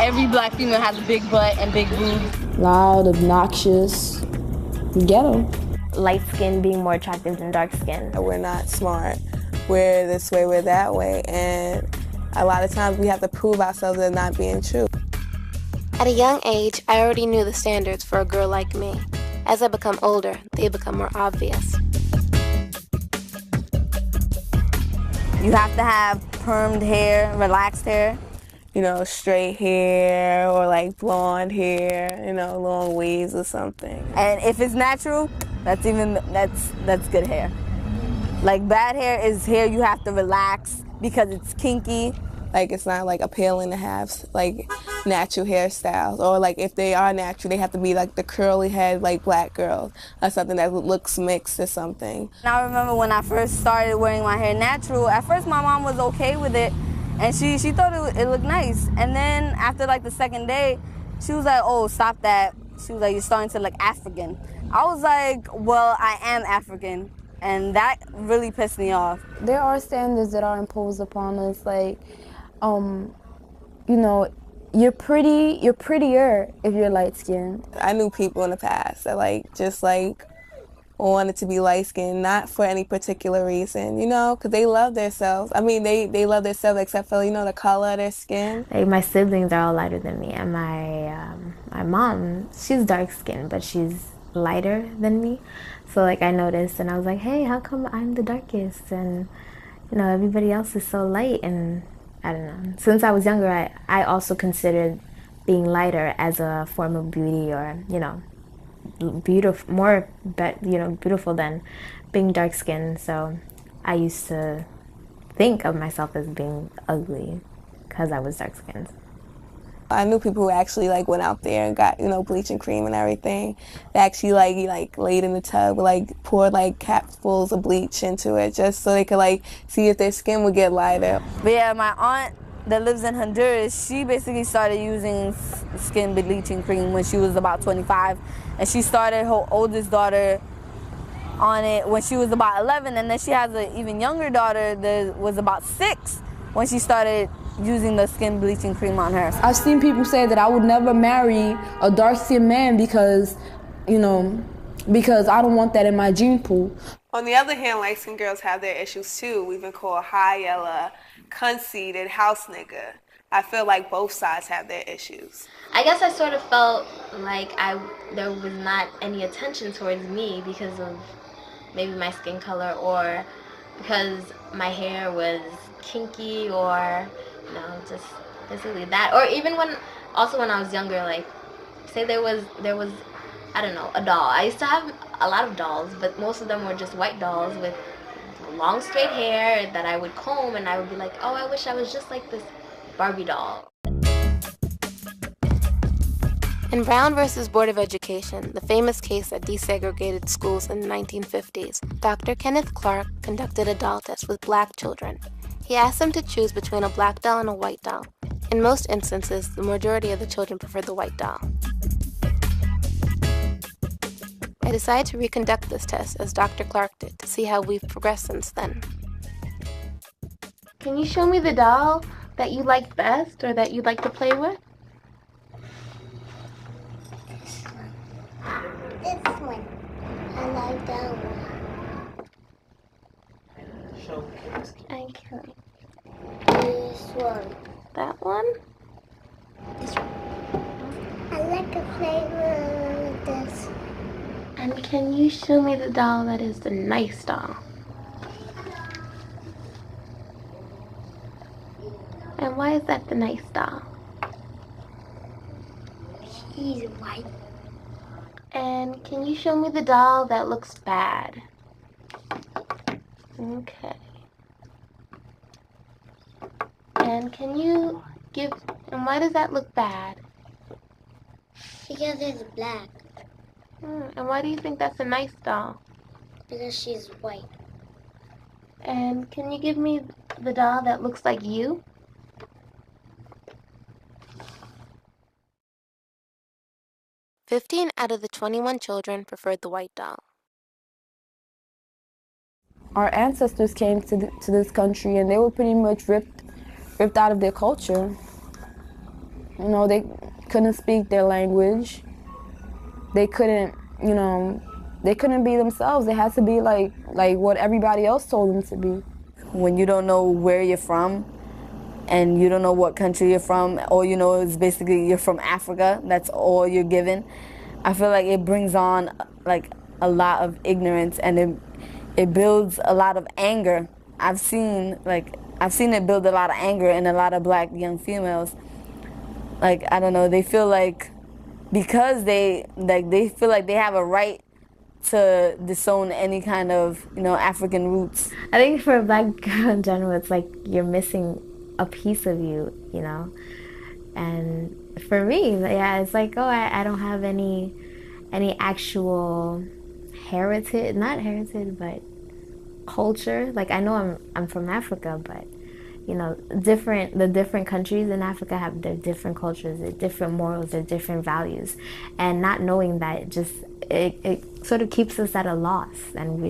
Every black female has a big butt and big boobs. Loud, obnoxious, ghetto. Light skin being more attractive than dark skin. We're not smart. We're this way, we're that way. And a lot of times we have to prove ourselves as not being true. At a young age, I already knew the standards for a girl like me. As I become older, they become more obvious. You have to have permed hair, relaxed hair. You know, straight hair or like blonde hair, you know, long waves or something. And if it's natural, that's good hair. Like bad hair is hair you have to relax because it's kinky. Like it's not like appealing to have like natural hairstyles, or like if they are natural, they have to be like the curly head like black girls or something that looks mixed or something. And I remember when I first started wearing my hair natural, at first my mom was okay with it. And she thought it looked nice. And then after like the second day, she was like, oh, stop that. She was like, you're starting to look African. I was like, well, I am African. And that really pissed me off. There are standards that are imposed upon us, like, you know, you're prettier if you're light-skinned. I knew people in the past that just wanted to be light-skinned, not for any particular reason, you know, because they love themselves. I mean, they love themselves except for, you know, the color of their skin. Like my siblings are all lighter than me, and my mom, she's dark-skinned, but she's lighter than me. So like I noticed, and I was like, hey, how come I'm the darkest? And, you know, everybody else is so light, and I don't know. Since I was younger, I also considered being lighter as a form of beauty, or, you know, beautiful than being dark-skinned. So I used to think of myself as being ugly because I was dark-skinned. I knew people who actually went out there and got, you know, bleaching cream and everything. They actually laid in the tub, poured capfuls of bleach into it just so they could see if their skin would get lighter. But yeah, my aunt that lives in Honduras, she basically started using skin bleaching cream when she was about 25. And she started her oldest daughter on it when she was about 11. And then she has an even younger daughter that was about 6 when she started using the skin bleaching cream on her. I've seen people say that I would never marry a dark-skinned man because, you know, because I don't want that in my gene pool. On the other hand, light-skinned girls have their issues too. We've been called high yellow, conceited, house nigga. I feel like both sides have their issues. I guess I sort of felt like there was not any attention towards me because of maybe my skin color, or because my hair was kinky, or, you know, just basically that. Or even when I was younger, say there was I don't know, a doll. I used to have a lot of dolls, but most of them were just white dolls with long straight hair that I would comb, and I would be like, oh, I wish I was just like this Barbie doll. In Brown versus Board of Education, the famous case that desegregated schools in the 1950s, Dr. Kenneth Clark conducted a doll test with black children. He asked them to choose between a black doll and a white doll. In most instances, the majority of the children preferred the white doll. I decided to reconduct this test as Dr. Clark did to see how we've progressed since then. Can you show me the doll that you like best, or that you'd like to play with? This one. I like that one. Okay. This one. That one? This one. I like to play with this. And can you show me the doll that is the nice doll? And why is that the nice doll? He's white. And can you show me the doll that looks bad? Okay. And and why does that look bad? Because it's black. And why do you think that's a nice doll? Because she's white. And can you give me the doll that looks like you? "15 out of the 21 children preferred the white doll. Our ancestors came to this country and they were pretty much ripped out of their culture. You know, they couldn't speak their language. They couldn't, you know, they couldn't be themselves. They had to be like what everybody else told them to be. When you don't know where you're from and you don't know what country you're from, all you know is basically you're from Africa, that's all you're given, I feel like it brings on like a lot of ignorance, and it builds a lot of anger. I've seen it build a lot of anger in a lot of black young females. Like, I don't know, they feel like because they feel like they have a right to disown any kind of, you know, African roots. I think for a black girl in general, it's like you're missing a piece of you, you know? And for me, yeah, it's like, oh, I don't have any actual heritage, not heritage, but culture. Like, I know I'm from Africa, but you know, the different countries in Africa have their different cultures, their different morals, their different values, and not knowing that it sort of keeps us at a loss, and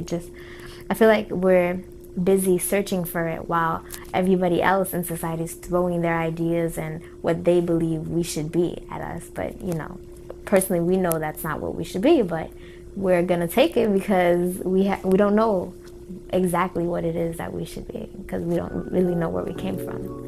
I feel like we're busy searching for it while everybody else in society is throwing their ideas and what they believe we should be at us. But you know, personally, we know that's not what we should be, but we're gonna take it because we don't know exactly what it is that we should be, because we don't really know where we came from.